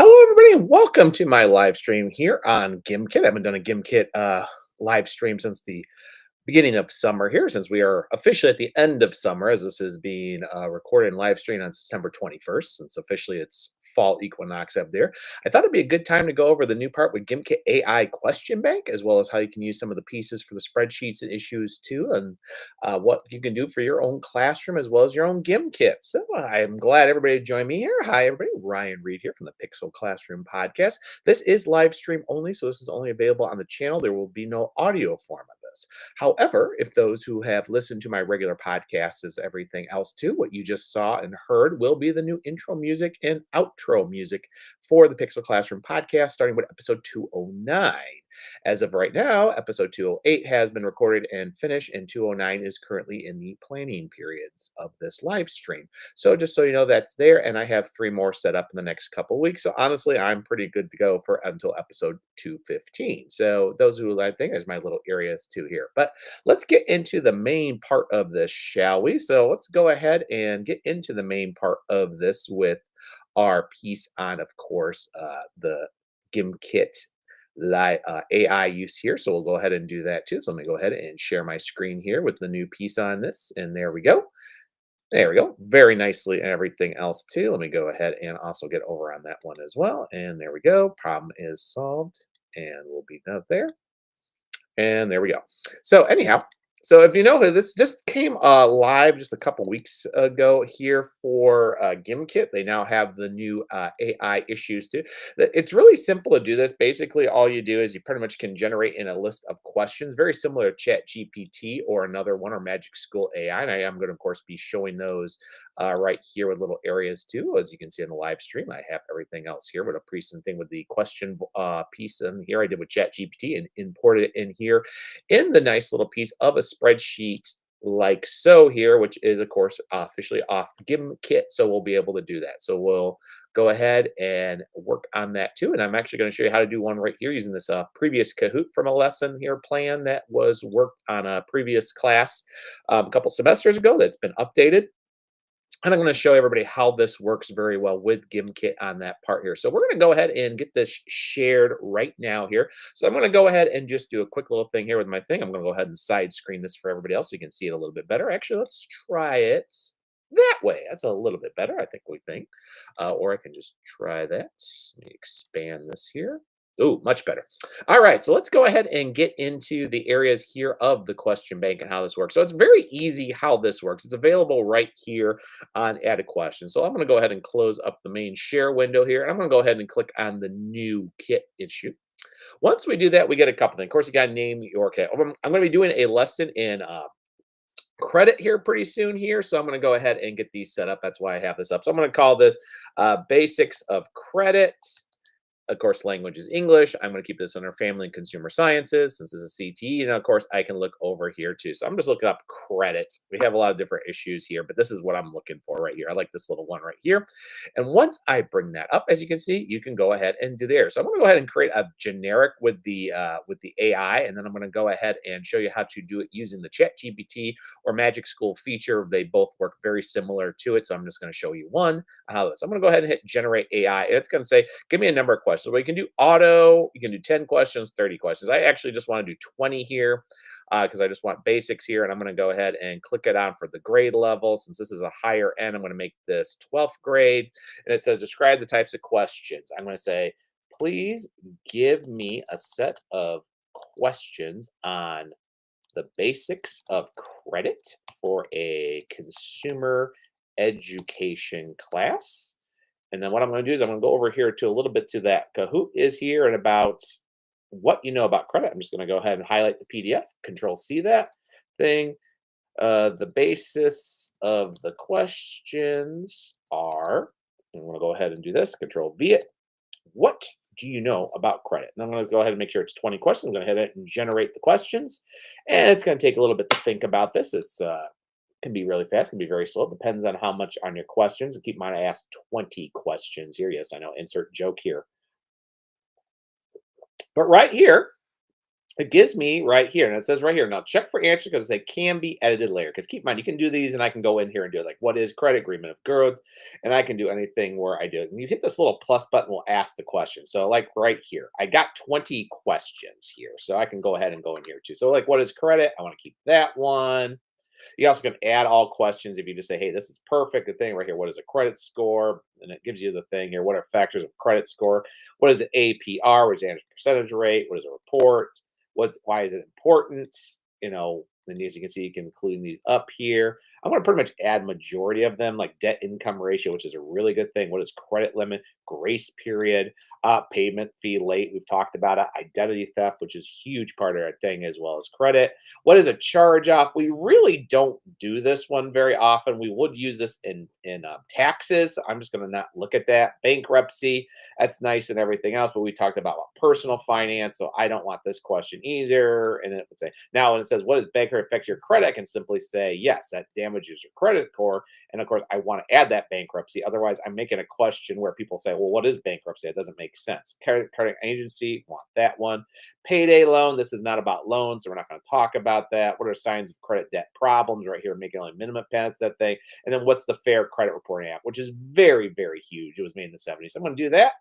Hello, everybody, and welcome to my live stream here on Gimkit. I haven't done a Gimkit live stream since the beginning of summer here, since we are officially at the end of summer, as this is being recorded and live streamed on September 21st, since officially it's fall equinox up there. I thought it'd be a good time to go over the new part with Gimkit AI Question Bank, as well as how you can use some of the pieces for the spreadsheets and issues too, and what you can do for your own classroom as well as your own Gimkit. So I'm glad everybody joined me here. Hi, everybody. Ryan Reed here from the Pixel Classroom Podcast. This is live stream only, so this is only available on the channel. There will be no audio form of this. However, if those who have listened to my regular podcasts as everything else too, what you just saw and heard will be the new intro music and outro music for the Pixel Classroom podcast, starting with episode 209. As of right now, episode 208 has been recorded and finished, and 209 is currently in the planning periods of this live stream. So just so you know, that's there, and I have three more set up in the next couple weeks. So honestly, I'm pretty good to go for until episode 215. So those who I think is my little areas too here. But let's get into the main part of this, shall we? So let's go ahead and get into the main part of this with our piece on, of course, the Gimkit AI use here. So we'll go ahead and do that too. So let me go ahead and share my screen here with the new piece on this. And there we go. There we go. Very nicely and everything else too. Let me go ahead and also get over on that one as well. And there we go. Problem is solved. And we'll be done there. And there we go. So anyhow, so if you know that this just came live just a couple weeks ago here for Gimkit, they now have the new AI issues too. It's really simple to do this. Basically, all you do is you pretty much can generate in a list of questions, very similar to Chat GPT or another one or Magic School AI. And I am going to, of course, be showing those right here with little areas too. As you can see in the live stream, I have everything else here with a present thing with the question piece in here I did with Chat GPT and imported it in here in the nice little piece of a spreadsheet like so here, which is of course officially off Gimkit. So we'll be able to do that. So we'll go ahead and work on that too. And I'm actually going to show you how to do one right here using this previous Kahoot from a lesson here plan that was worked on a previous class a couple semesters ago that's been updated. And I'm going to show everybody how this works very well with Gimkit on that part here. So we're going to go ahead and get this shared right now here. So I'm going to go ahead and just do a quick little thing here with my thing. I'm going to go ahead and side screen this for everybody else so you can see it a little bit better. Actually, let's try it that way. That's a little bit better, I think. Or I can just try that. Let me expand this here. Oh, much better. All right, so let's go ahead and get into the areas here of the question bank and how this works. So it's very easy how this works. It's available right here on Add a Question. So I'm going to go ahead and close up the main share window here. And I'm going to go ahead and click on the new kit issue. Once we do that, we get a couple things. Of course, you got to name your kit. I'm going to be doing a lesson in credit here pretty soon here. So I'm going to go ahead and get these set up. That's why I have this up. So I'm going to call this Basics of Credit. Of course, language is English. I'm going to keep this under family and consumer sciences since this is CTE. And of course, I can look over here too. So I'm just looking up credits. We have a lot of different issues here, but this is what I'm looking for right here. I like this little one right here. And once I bring that up, as you can see, you can go ahead and do there. So I'm going to go ahead and create a generic with the AI, and then I'm going to go ahead and show you how to do it using the Chat GPT or Magic School feature. They both work very similar to it. So I'm just going to show you one how this. I'm going to go ahead and hit generate AI, and it's going to say, give me a number of questions. Well, you can do auto, you can do 10 questions, 30 questions. I actually just want to do 20 here because I just want basics here. And I'm going to go ahead and click it on for the grade level. Since this is a higher end, I'm going to make this 12th grade. And it says, describe the types of questions. I'm going to say, please give me a set of questions on the basics of credit for a consumer education class. And then what I'm going to do is I'm going to go over here to a little bit to that Kahoot is here and about what you know about credit. I'm just going to go ahead and highlight the PDF, Control C that thing. The basis of the questions are, I'm going to go ahead and do this, Control V it. What do you know about credit? And I'm going to go ahead and make sure it's 20 questions. I'm going to hit it and generate the questions. And it's going to take a little bit to think about this. It's can be really fast, can be very slow. Depends on how much on your questions. And keep in mind, I asked 20 questions here. Yes, I know. Insert joke here. But right here, it gives me right here, and it says right here, now check for answers because they can be edited later. Because keep in mind, you can do these, and I can go in here and do it, like what is credit agreement of growth, and I can do anything where I do it. And you hit this little plus button, will ask the question. So like right here, I got 20 questions here, so I can go ahead and go in here too. So like, what is credit? I want to keep that one. You also can add all questions if you just say, hey, this is perfect. The thing right here, what is a credit score? And it gives you the thing here. What are factors of credit score? What is the APR, which is annual percentage rate? What is a report? Why is it important? And as you can see, you can include these up here. I'm going to pretty much add majority of them, like debt income ratio, which is a really good thing. What is credit limit, grace period, payment fee late? We've talked about it. Identity theft, which is a huge part of our thing, as well as credit. What is a charge off? We really don't do this one very often. We would use this in taxes. I'm just going to not look at that. Bankruptcy, that's nice and everything else, but we talked about personal finance, so I don't want this question either. And then it would say, now when it says, what does bankruptcy affect your credit? I can simply say, yes, that damages your credit score. And of course, I want to add that bankruptcy. Otherwise, I'm making a question where people say, well, what is bankruptcy? It doesn't make sense. Credit agency, want that one. Payday loan, this is not about loans, so we're not going to talk about that. What are signs of credit debt problems? Right here, making only minimum payments, that thing. And then what's the Fair Credit Reporting Act, which is very, very huge. It was made in the 70s. So I'm going to do that.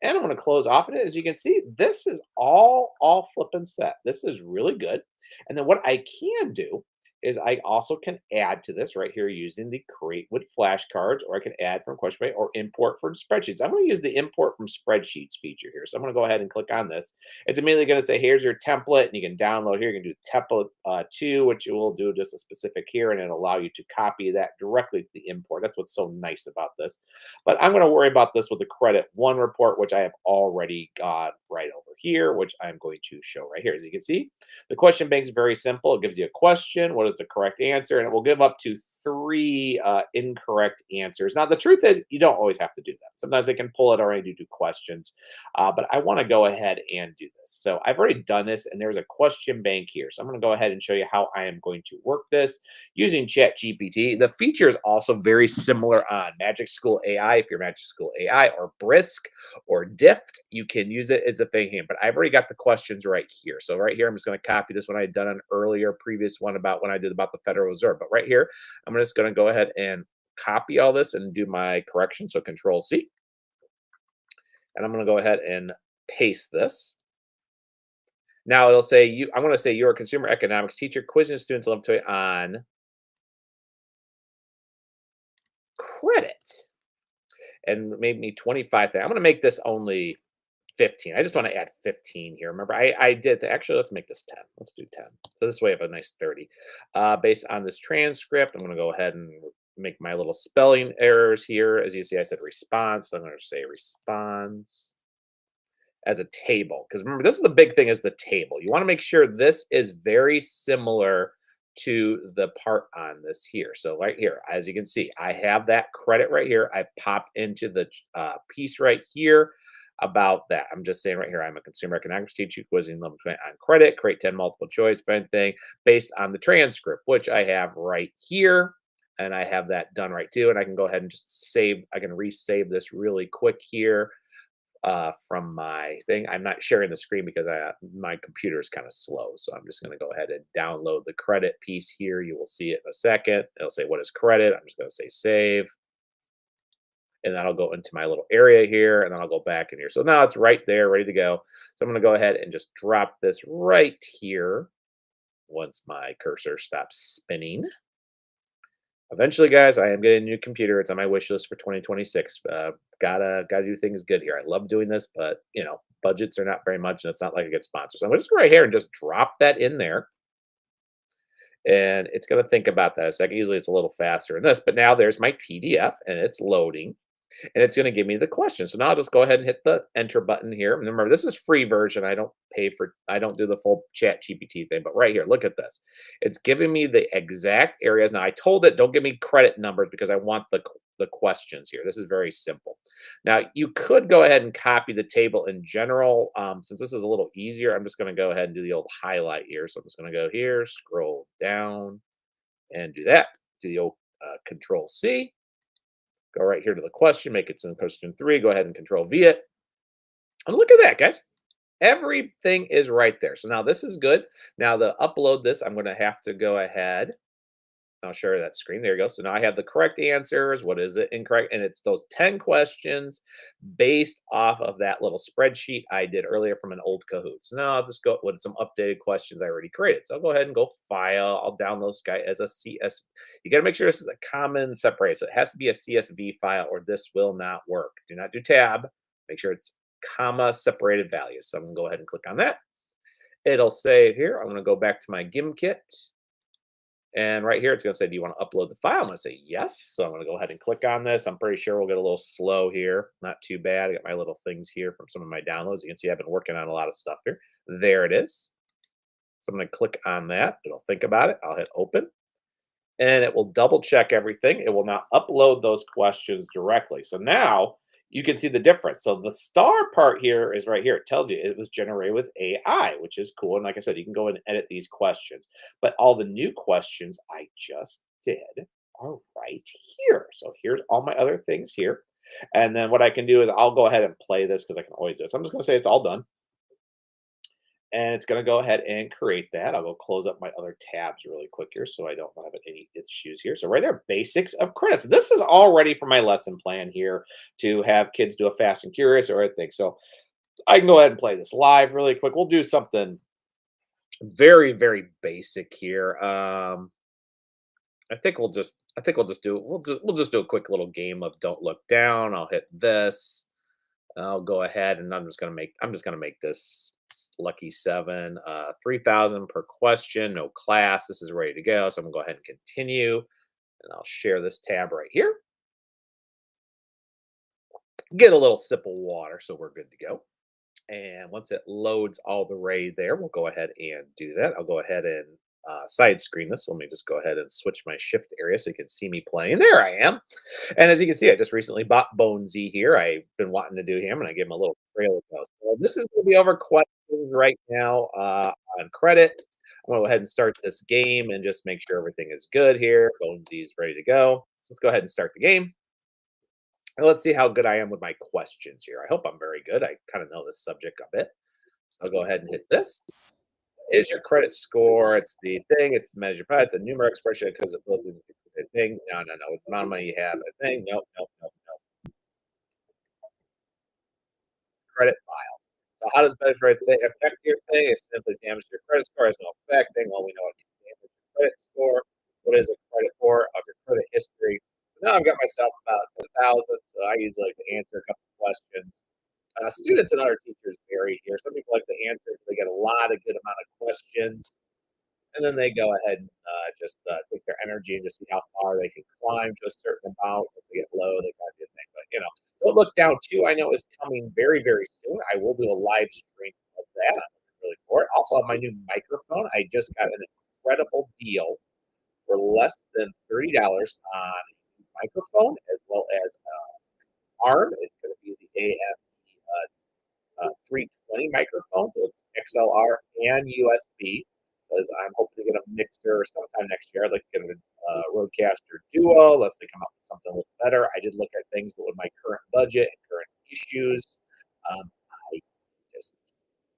And I'm going to close off of it. As you can see, this is all flipping set. This is really good. And then what I can do is I also can add to this right here using the create with flashcards, or I can add from question bank or import from spreadsheets. I'm going to use the import from spreadsheets feature here. So I'm going to go ahead and click on this. It's immediately going to say, here's your template, and you can download here. You can do template two, which you will do just a specific here, and it'll allow you to copy that directly to the import. That's what's so nice about this. But I'm going to worry about this with the credit one report, which I have already got right over here, which I'm going to show right here. As you can see, the question bank is very simple. It gives you a question, what is the correct answer, and it will give up to three incorrect answers. Now, the truth is, you don't always have to do that. Sometimes they can pull it already to do questions, but I want to go ahead and do this. So I've already done this, and there's a question bank here. So I'm going to go ahead and show you how I am going to work this using ChatGPT. The feature is also very similar on Magic School AI. If you're Magic School AI or Brisk or Dift, you can use it as a thing here. But I've already got the questions right here. So right here, I'm just going to copy this one I had done an earlier previous one about when I did about the Federal Reserve. But right here, I'm just going to go ahead and copy all this and do my correction. So Control C. And I'm going to go ahead and paste this. Now it'll say I'm going to say you're a consumer economics teacher quizzing students on credit and made me 25. I'm going to make this only 15. I just want to add 15 here. Remember, I did actually, let's make this 10. Let's do 10. So this way I have a nice 30. Based on this transcript, I'm going to go ahead and make my little spelling errors here. As you see, I said response. So I'm going to say response as a table. Because remember, this is the big thing, is the table. You want to make sure this is very similar to the part on this here. So right here, as you can see, I have that credit right here. I popped into the piece right here about that. I'm just saying right here, I'm a consumer economics teacher quizzing level 20 on credit, create 10 multiple choice of anything based on the transcript, which I have right here. And I have that done right too. And I can go ahead and just save. I can resave this really quick here from my thing. I'm not sharing the screen because my computer is kind of slow. So I'm just going to go ahead and download the credit piece here. You will see it in a second. It'll say, what is credit? I'm just going to say save. And that'll go into my little area here. And then I'll go back in here. So now it's right there, ready to go. So I'm going to go ahead and just drop this right here once my cursor stops spinning. Eventually, guys, I am getting a new computer. It's on my wish list for 2026. Gotta do things good here. I love doing this, but budgets are not very much, and it's not like I get sponsors. So I'm gonna just go right here and just drop that in there, and it's gonna think about that a second. Usually, it's a little faster than this, but now there's my PDF, and it's loading. And it's going to give me the question. So now I'll just go ahead and hit the enter button here. And remember, this is free version. I don't do the full chat GPT thing, but right here, look at this. It's giving me the exact areas. Now I told it, don't give me credit numbers because I want the questions here. This is very simple. Now you could go ahead and copy the table in general. Since this is a little easier, I'm just going to go ahead and do the old highlight here. So I'm just going to go here, scroll down and do that. Do the old Control C. Go right here to the question, make it in question 3. Go ahead and Control V it. And look at that, guys. Everything is right there. So now this is good. Now to upload this, I'm gonna have to go ahead. I'll share that screen. There you go. So now I have the correct answers. What is it? Incorrect. And it's those 10 questions based off of that little spreadsheet I did earlier from an old Kahoot. So now I'll just go with some updated questions I already created. So I'll go ahead and go file. I'll download this guy as a CS. You got to make sure this is a common separator. So it has to be a CSV file or this will not work. Do not do tab. Make sure it's comma separated values. So I'm going to go ahead and click on that. It'll say here, I'm going to go back to my Gimkit. And right here, it's going to say, do you want to upload the file? I'm going to say yes. So I'm going to go ahead and click on this. I'm pretty sure we'll get a little slow here. Not too bad. I got my little things here from some of my downloads. You can see I've been working on a lot of stuff here. There it is. So I'm going to click on that. It'll think about it. I'll hit open and it will double check everything. It will now upload those questions directly. So now you can see the difference. So the star part here is right here. It tells you it was generated with AI, which is cool. And like I said, you can go and edit these questions. But all the new questions I just did are right here. So here's all my other things here. And then what I can do is I'll go ahead and play this because I can always do this. I'm just going to say it's all done and it's going to go ahead and create that. I'll go close up my other tabs really quick here so I don't have any issues here. So right there, basics of credits. This is all ready for my lesson plan here to have kids do a fast and curious or anything. So I can go ahead and play this live really quick. We'll do something very, very basic here. I think we'll just do a quick little game of don't look down. I'll hit this. I'll go ahead and I'm just gonna make this lucky seven, 3,000 per question, no class. This is ready to go. So I'm gonna go ahead and continue and I'll share this tab right here. Get a little sip of water so we're good to go. And once it loads all the way there, we'll go ahead and do that. I'll go ahead and side screen this. Let me just go ahead and switch my shift area so you can see me playing. There I am. And as you can see, I just recently bought Bonesy here. I've been wanting to do him, and I gave him a little trailer post. So this is going to be over questions right now on credit. I'm going to go ahead and start this game and just make sure everything is good here. Bonesy is ready to go. So let's go ahead and start the game. And let's see how good I am with my questions here. I hope I'm very good. I kind of know this subject a bit. So I'll go ahead and hit this. Is your credit score? It's the thing. It's measured by. It's a numeric expression because it builds into the thing. No, no, no. It's the amount of money you have. A thing. Nope, nope, nope, nope. Credit file. So how does measure thing affect your thing? It simply damages your credit score. Has no effect. Thing. Well, we know it can damage your credit score. What is a credit for? Of your credit history. So now I've got myself about 10,000. So I usually like to answer a couple questions. Students and other teachers vary here. Some people like to answer because they get a lot of good amount of questions. And then they go ahead and just take their energy and just see how far they can climb to a certain amount. Once they get low, they kind of do things. But don't look down too. I know is coming very, very soon. I will do a live stream of that. I'm looking really for it. Also, on my new microphone, I just got an incredible deal for less than $30 on a microphone as well as arm. It's going to be the AF 320 microphone, so it's XLR and USB. Because I'm hoping to get a mixer sometime next year. I'd like to get a Rodecaster Duo, unless they come up with something a little better. I did look at things, but with my current budget and current issues, I just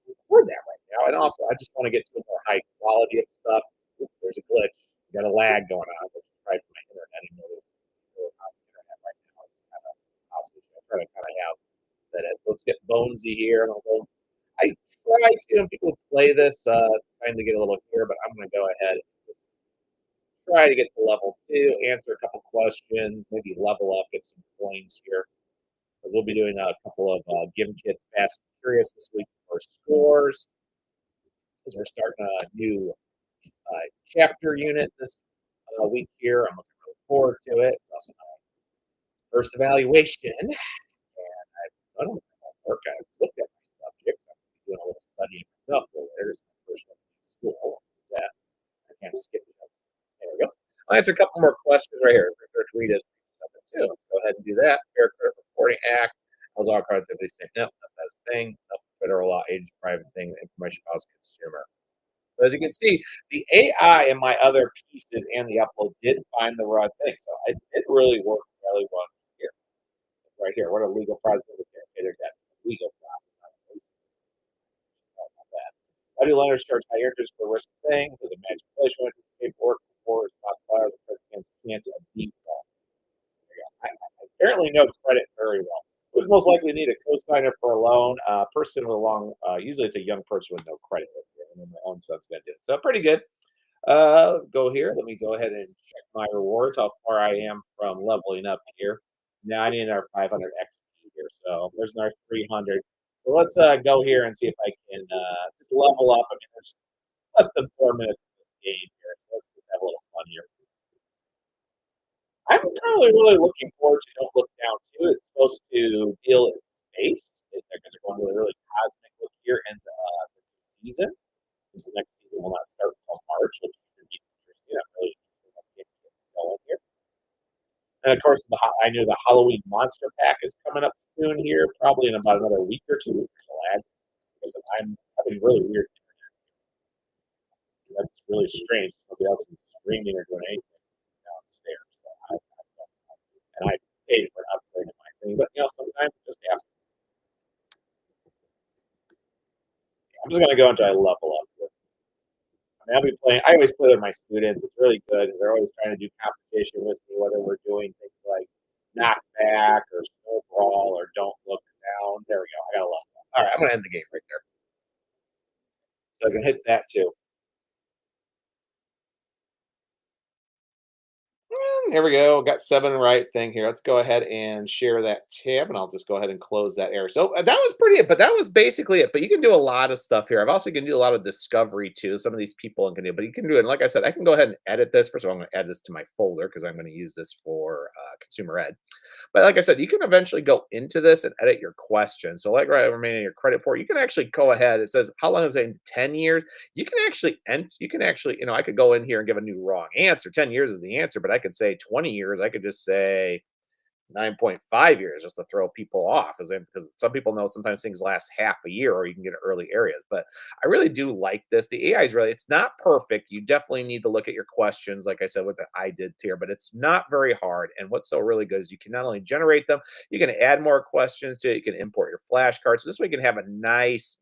can't afford that right now. And also, I just want to get to a more high quality of stuff. Oops, there's a glitch. You got a lag going on, which is probably from my internet. I know really hot internet right now. It's kind of hostage. I try to kind of have that. Let's get Bonesy here, and I'll go. I try to, and people play this, trying to get a little here, but I'm going to go ahead and try to get to level two, answer a couple questions, maybe level up, get some points here. Because we'll be doing a couple of Gimkit Fast and Curious this week for scores. Because we're starting a new chapter unit this week here. I'm looking really forward to it. It's also my first evaluation. And I've done my homework. I've looked at my subjects. I'm doing a little studying myself. There's my first one in school. That I can't skip it. There we go. I'll answer a couple more questions right here. Refer to read it too. Go ahead and do that. Fair Credit Reporting Act. How's all productivity saying? No, that's a thing. No, federal law, age, private thing, information policy, consumer. So as you can see, the AI in my other pieces and the upload did find the right thing. So it did really work really well here. Right here. What a legal process. Okay, there's that legal process. lenders charge high interest for risk thing because of match inflation paperwork before responsible the president's chance of default. I apparently know credit very well. Who's most likely to need a co-signer for a loan? Person with a long, usually it's a young person with no credit history, and then my own son's going to do it. So pretty good. Go here. Let me go ahead and check my rewards, how far I am from leveling up here. Now I need another 500 XP here. So there's another 300. So let's go here and see if I can just level up. I mean, there's less than 4 minutes in this game here. So let's just have a little fun here. I'm really looking forward to Don't Look Down too. It's supposed to deal in space. Because they're going with a really cosmic look here in the new season. Since the next season will not start until March, which should be interesting. I'm really interested in getting this going here. And of course, I knew the Halloween Monster Pack is coming up soon here, probably in about another week or two, which will add because I'm having really weird internet. That's really strange. Nobody else is streaming or doing anything downstairs. So and I paid for an upgrade in my thing, but sometimes it just happens. I'm just gonna go until I level up. I mean, I'll be playing. I always play with my students. It's really good because they're always trying to do competition with me, whether we're doing things like knockback or snow brawl or don't look down. There we go. I got a level up. All right, I'm gonna end the game right there, so I can hit that too. Here we go. Got 7 right thing here. Let's go ahead and share that tab, and I'll just go ahead and close that area. So that was pretty it, but that was basically it. But you can do a lot of stuff here. I've also can do a lot of discovery too. Some of these people can do, but you can do it. And like I said, I can go ahead and edit this. First of all, I'm going to add this to my folder because I'm going to use this for consumer ed. But like I said, you can eventually go into this and edit your questions. So like right remaining your credit report, you can actually go ahead. It says how long is it? 10 years. You can actually, I could go in here and give a new wrong answer. 10 years is the answer, but I could say 20 years. I could just say 9.5 years just to throw people off because some people know sometimes things last half a year or you can get early areas. But I really do like this. The AI is really, it's not perfect. You definitely need to look at your questions, like I said, what I did here, but it's not very hard. And what's so really good is you can not only generate them, you can add more questions to it, you can import your flashcards. This way you can have a nice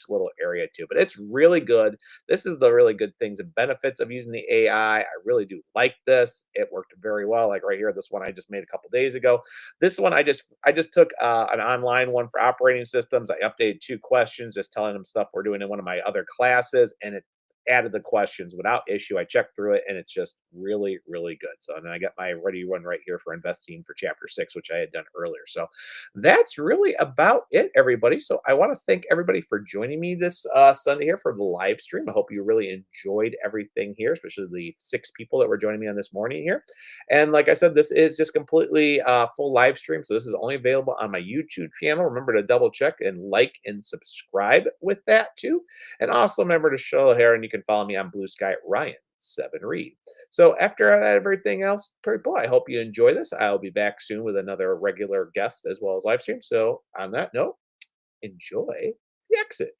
little area too. But it's really good. This is the really good things and benefits of using the AI. I really do like this. It worked very well. Like right here, this one I just made a couple days ago. This one I just took an online one for operating systems. I updated 2 questions, just telling them stuff we're doing in one of my other classes, and it added the questions without issue. I checked through it, and it's just really good. So, and then I got my ready one right here for investing for chapter 6, which I had done earlier. So that's really about it, everybody. So I want to thank everybody for joining me this Sunday here for the live stream. I hope you really enjoyed everything here, especially the 6 people that were joining me on this morning here. And like I said, this is just completely full live stream. So this is only available on my YouTube channel. Remember to double check and like and subscribe with that too. And also remember to show here, and you can follow me on Blue Sky at Ryan7Reed. So after everything else, people, I hope you enjoy this. I'll be back soon with another regular guest as well as live stream. So on that note, enjoy the exit.